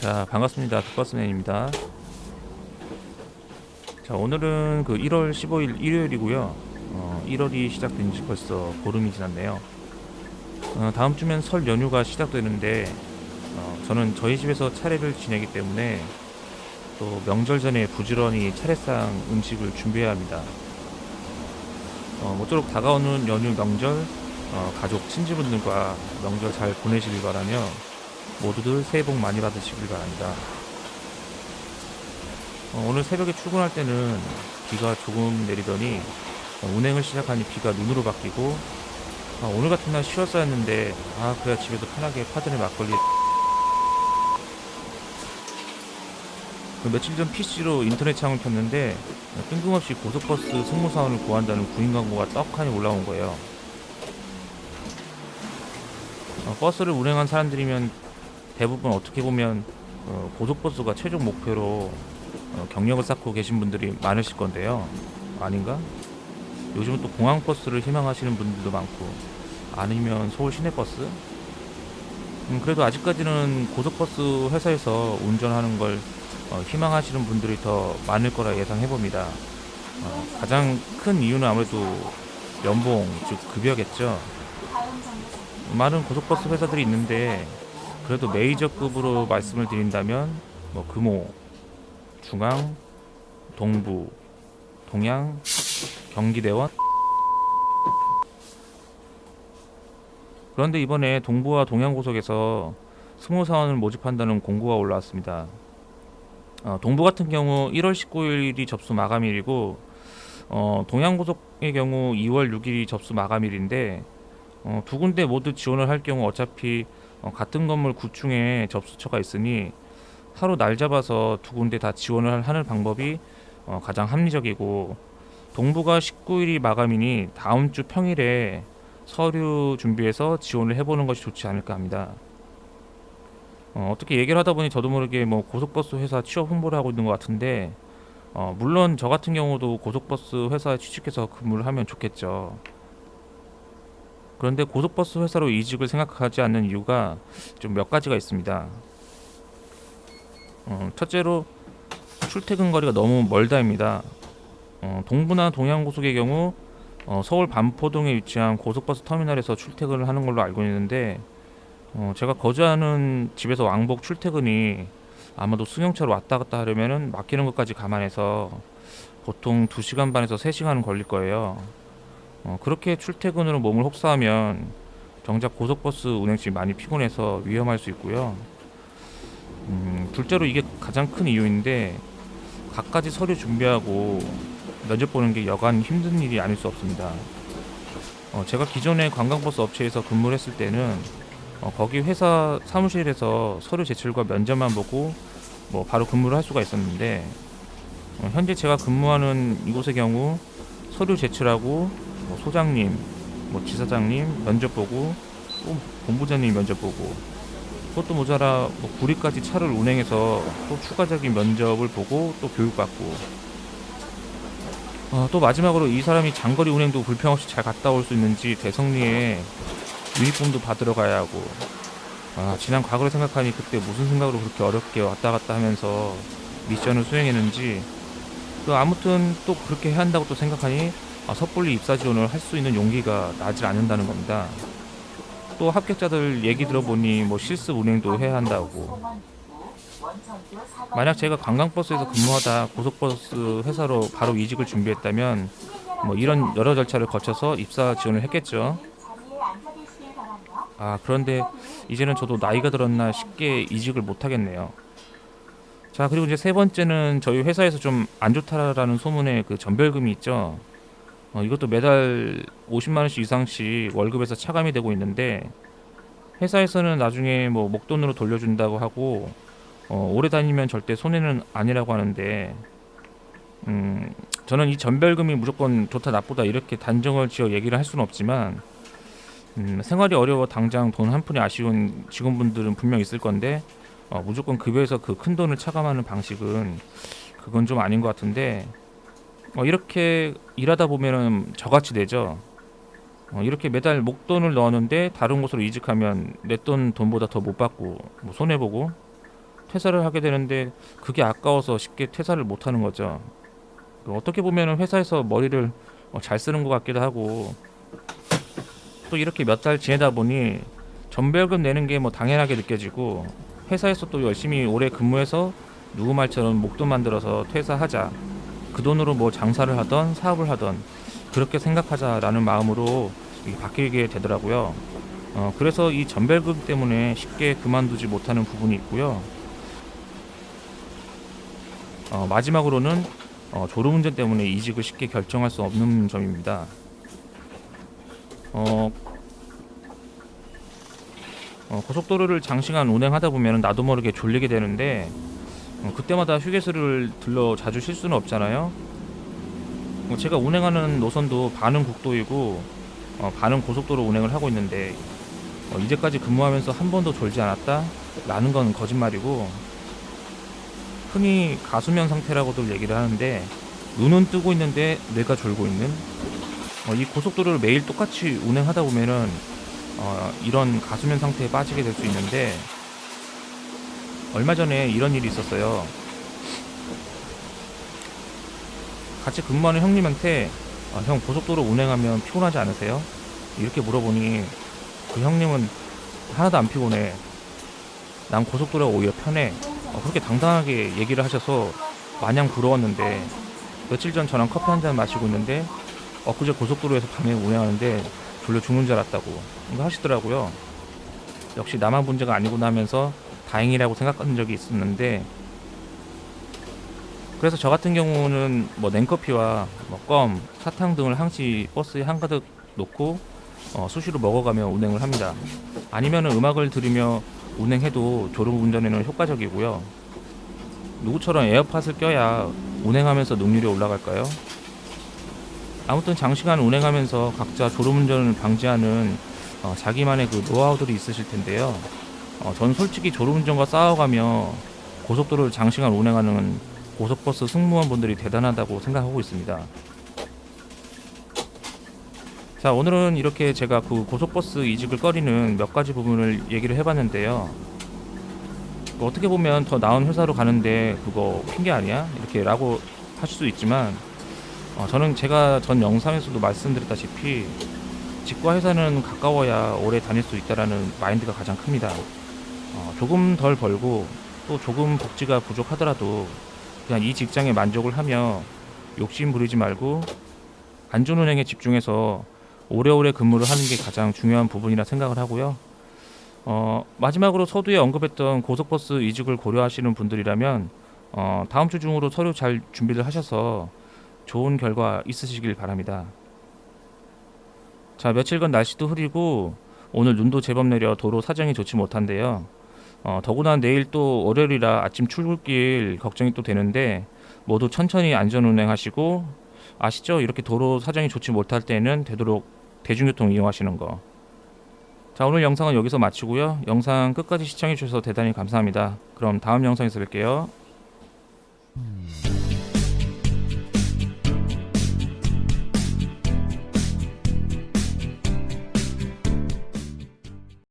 자, 반갑습니다. 득버스맨입니다. 자, 오늘은 그 1월 15일 일요일이고요. 1월이 시작된 지 벌써 보름이 지났네요. 다음 주면 설 연휴가 시작되는데, 저는 저희 집에서 차례를 지내기 때문에 또 명절 전에 부지런히 차례상 음식을 준비해야 합니다. 모쪼록 다가오는 연휴 명절, 가족 친지분들과 명절 잘 보내시길 바라며 모두들 새해 복 많이 받으시길 바랍니다. 오늘 새벽에 출근할 때는 비가 조금 내리더니 운행을 시작하니 비가 눈으로 바뀌고, 오늘 같은 날 쉬었어야 했는데 그래야 집에서 편하게 파전에 막걸리. 그 며칠 전 PC로 인터넷 창을 켰는데 뜬금없이 고속버스 승무사원을 구한다는 구인 광고가 떡하니 올라온 거예요. 버스를 운행한 사람들이면 대부분 어떻게 보면 고속버스가 최종 목표로 경력을 쌓고 계신 분들이 많으실 건데요. 아닌가? 요즘은 또 공항버스를 희망하시는 분들도 많고, 아니면 서울 시내버스? 그래도 아직까지는 고속버스 회사에서 운전하는 걸 희망하시는 분들이 더 많을 거라 예상해봅니다. 가장 큰 이유는 아무래도 연봉, 즉 급여겠죠. 많은 고속버스 회사들이 있는데 그래도 메이저급으로 말씀을 드린다면 뭐 금호, 중앙, 동부, 동양, 경기대원. 그런데 이번에 동부와 동양고속에서 승무사원을 모집한다는 공고가 올라왔습니다. 동부 같은 경우 1월 19일이 접수 마감일이고, 동양고속의 경우 2월 6일이 접수 마감일인데, 두 군데 모두 지원을 할 경우 어차피 같은 건물 9층에 접수처가 있으니 하루 날 잡아서 두 군데 다 지원을 하는 방법이 가장 합리적이고, 동부가 19일이 마감이니 다음 주 평일에 서류 준비해서 지원을 해보는 것이 좋지 않을까 합니다. 어떻게 얘기를 하다 보니 저도 모르게 뭐 고속버스 회사 취업 홍보를 하고 있는 것 같은데, 물론 저 같은 경우도 고속버스 회사에 취직해서 근무를 하면 좋겠죠. 그런데 고속버스 회사로 이직을 생각하지 않는 이유가 좀 몇 가지가 있습니다. 첫째로 출퇴근 거리가 너무 멀다입니다. 동부나 동양고속의 경우 서울 반포동에 위치한 고속버스 터미널에서 출퇴근을 하는 걸로 알고 있는데, 제가 거주하는 집에서 왕복 출퇴근이 아마도 승용차로 왔다 갔다 하려면은 막히는 것까지 감안해서 보통 2시간 반에서 3시간은 걸릴 거예요. 그렇게 출퇴근으로 몸을 혹사하면 정작 고속버스 운행시 많이 피곤해서 위험할 수 있고요. 둘째로 이게 가장 큰 이유인데, 갖가지 서류 준비하고 면접 보는 게 여간 힘든 일이 아닐 수 없습니다. 제가 기존에 관광버스 업체에서 근무를 했을 때는 거기 회사 사무실에서 서류 제출과 면접만 보고 뭐 바로 근무를 할 수가 있었는데, 현재 제가 근무하는 이곳의 경우 서류 제출하고 뭐 소장님, 뭐 지사장님 면접 보고, 또 본부장님 면접 보고, 그것도 모자라 뭐 구리까지 차를 운행해서 또 추가적인 면접을 보고 또 교육받고, 또 마지막으로 이 사람이 장거리 운행도 불평 없이 잘 갔다 올 수 있는지 대성리에 유니폼도 받으러 가야 하고, 지난 과거를 생각하니 그때 무슨 생각으로 그렇게 어렵게 왔다 갔다 하면서 미션을 수행했는지, 또 아무튼 또 그렇게 해야 한다고 또 생각하니 섣불리 입사 지원을 할 수 있는 용기가 나질 않는다는 겁니다. 또 합격자들 얘기 들어보니 뭐 실습 운행도 해야 한다고. 만약 제가 관광버스에서 근무하다 고속버스 회사로 바로 이직을 준비했다면 뭐 이런 여러 절차를 거쳐서 입사 지원을 했겠죠. 그런데 이제는 저도 나이가 들었나 쉽게 이직을 못 하겠네요. 자, 그리고 이제 세 번째는 저희 회사에서 좀 안 좋다라는 소문의 그 전별금이 있죠. 이것도 매달 50만 원씩 이상씩 월급에서 차감이 되고 있는데, 회사에서는 나중에 뭐 목돈으로 돌려준다고 하고, 오래 다니면 절대 손해는 아니라고 하는데, 저는 이 전별금이 무조건 좋다 나쁘다 이렇게 단정을 지어 얘기를 할 수는 없지만, 생활이 어려워 당장 돈 한 푼이 아쉬운 직원분들은 분명 있을 건데, 무조건 급여에서 그 큰 돈을 차감하는 방식은 그건 좀 아닌 것 같은데, 이렇게 일하다 보면은 저같이 되죠. 이렇게 매달 목돈을 넣었는데 다른 곳으로 이직하면 내 돈보다 더 못 받고 뭐 손해보고, 퇴사를 하게 되는데 그게 아까워서 쉽게 퇴사를 못 하는 거죠. 어떻게 보면은 회사에서 머리를 잘 쓰는 것 같기도 하고, 또 이렇게 몇 달 지내다 보니 전별금 내는 게 뭐 당연하게 느껴지고, 회사에서 또 열심히 오래 근무해서 누구 말처럼 목돈 만들어서 퇴사하자, 그 돈으로 뭐 장사를 하던 사업을 하던 그렇게 생각하자라는 마음으로 이게 바뀌게 되더라고요. 그래서 이 전별금 때문에 쉽게 그만두지 못하는 부분이 있고요. 마지막으로는 졸음운전 때문에 이직을 쉽게 결정할 수 없는 점입니다. 어, 고속도로를 장시간 운행하다 보면 나도 모르게 졸리게 되는데, 그때마다 휴게소를 들러 자주 쉴 수는 없잖아요. 제가 운행하는 노선도 반은 국도이고 반은 고속도로 운행을 하고 있는데, 이제까지 근무하면서 한 번도 졸지 않았다? 라는 건 거짓말이고, 흔히 가수면 상태라고도 얘기를 하는데, 눈은 뜨고 있는데 뇌가 졸고 있는, 이 고속도로를 매일 똑같이 운행하다 보면은 이런 가수면 상태에 빠지게 될 수 있는데, 얼마 전에 이런 일이 있었어요. 같이 근무하는 형님한테 형 고속도로 운행하면 피곤하지 않으세요? 이렇게 물어보니 그 형님은 하나도 안 피곤해, 난 고속도로가 오히려 편해, 그렇게 당당하게 얘기를 하셔서 마냥 부러웠는데, 며칠 전 저랑 커피 한 잔 마시고 있는데 엊그제 고속도로에서 밤에 운행하는데 졸려 죽는 줄 알았다고 이거 하시더라고요. 역시 나만 문제가 아니구나 하면서 다행이라고 생각한 적이 있었는데, 그래서 저 같은 경우는 뭐 냉커피와 뭐 껌, 사탕 등을 항시 버스에 한가득 놓고 수시로 먹어가며 운행을 합니다. 아니면은 음악을 들으며 운행해도 졸음운전에는 효과적이고요. 누구처럼 에어팟을 껴야 운행하면서 능률이 올라갈까요? 아무튼 장시간 운행하면서 각자 졸음운전을 방지하는 자기만의 그 노하우들이 있으실 텐데요. 전 솔직히 졸음운전과 싸워가며 고속도로를 장시간 운행하는 고속버스 승무원분들이 대단하다고 생각하고 있습니다. 자, 오늘은 이렇게 제가 그 고속버스 이직을 꺼리는 몇 가지 부분을 얘기를 해봤는데요. 어떻게 보면 더 나은 회사로 가는데 그거 핑계 아니야? 이렇게 라고 하실 수 있지만, 저는 제가 전 영상에서도 말씀드렸다시피 직과 회사는 가까워야 오래 다닐 수 있다라는 마인드가 가장 큽니다. 조금 덜 벌고 또 조금 복지가 부족하더라도 그냥 이 직장에 만족을 하며 욕심 부리지 말고 안전운행에 집중해서 오래오래 근무를 하는 게 가장 중요한 부분이라 생각을 하고요. 마지막으로 서두에 언급했던 고속버스 이직을 고려하시는 분들이라면 다음 주 중으로 서류 잘 준비를 하셔서 좋은 결과 있으시길 바랍니다. 자, 며칠간 날씨도 흐리고 오늘 눈도 제법 내려 도로 사정이 좋지 못한데요. 더구나 내일 또 월요일이라 아침 출근길 걱정이 또 되는데, 모두 천천히 안전운행하시고, 아시죠? 이렇게 도로 사정이 좋지 못할 때는 되도록 대중교통 이용하시는 거. 자, 오늘 영상은 여기서 마치고요. 영상 끝까지 시청해 주셔서 대단히 감사합니다. 그럼 다음 영상에서 뵐게요.